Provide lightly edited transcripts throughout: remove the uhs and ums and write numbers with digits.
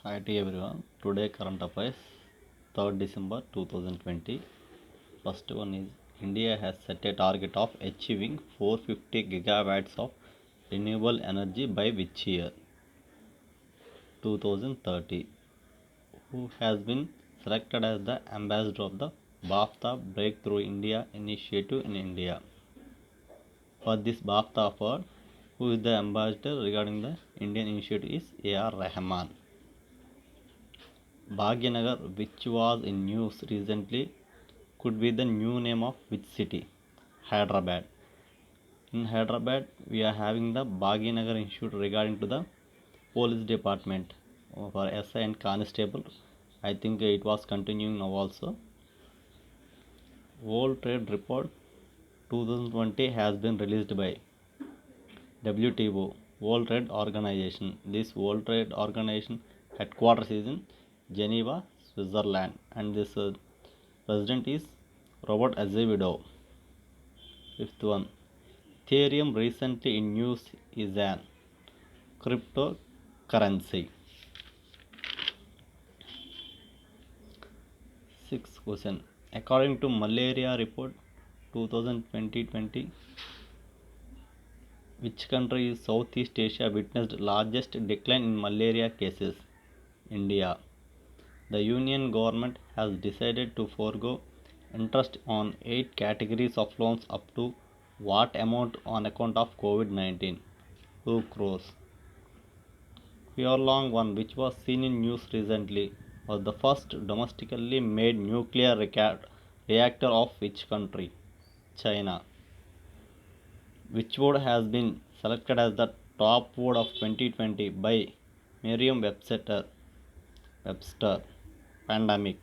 Hi to everyone. Today current affairs 3rd December 2020. First one is India has set a target of achieving 450 gigawatts of renewable energy by which year? 2030. Who has been selected as the ambassador of the BAFTA Breakthrough India initiative in India? For this BAFTA award, who is the ambassador regarding the Indian initiative is A.R. Rahman. Bhagyanagar, which was in news recently, could be the new name of which city? Hyderabad. In Hyderabad, we are having the Bhagyanagar Institute regarding to the police department for SI and constable. I think it was continuing now also. World Trade Report 2020 has been released by WTO, World Trade Organization. This World Trade Organization headquarters is in Geneva, Switzerland, and this president is Robert Azevedo. Fifth one, Ethereum recently in news is an cryptocurrency. Sixth question, according to Malaria Report 2020, which country in Southeast Asia witnessed largest decline in malaria cases? India. The Union government has decided to forego interest on 8 categories of loans up to what amount on account of COVID-19? 2 crores. Long one, which was seen in news recently, was the first domestically made nuclear reactor of which country? China. Which word has been selected as the top word of 2020 by Merriam-Webster? Pandemic.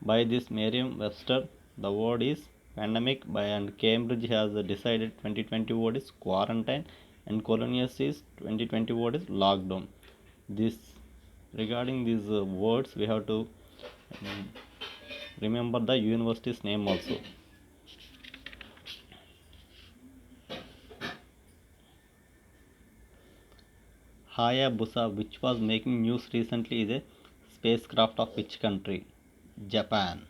By this Merriam-Webster, the word is pandemic, and Cambridge has decided 2020 word is quarantine, and Colonius is 2020 word is lockdown. This regarding these words, we have to remember the university's name also. Hayabusa, which was making news recently, is a spacecraft of which country? Japan.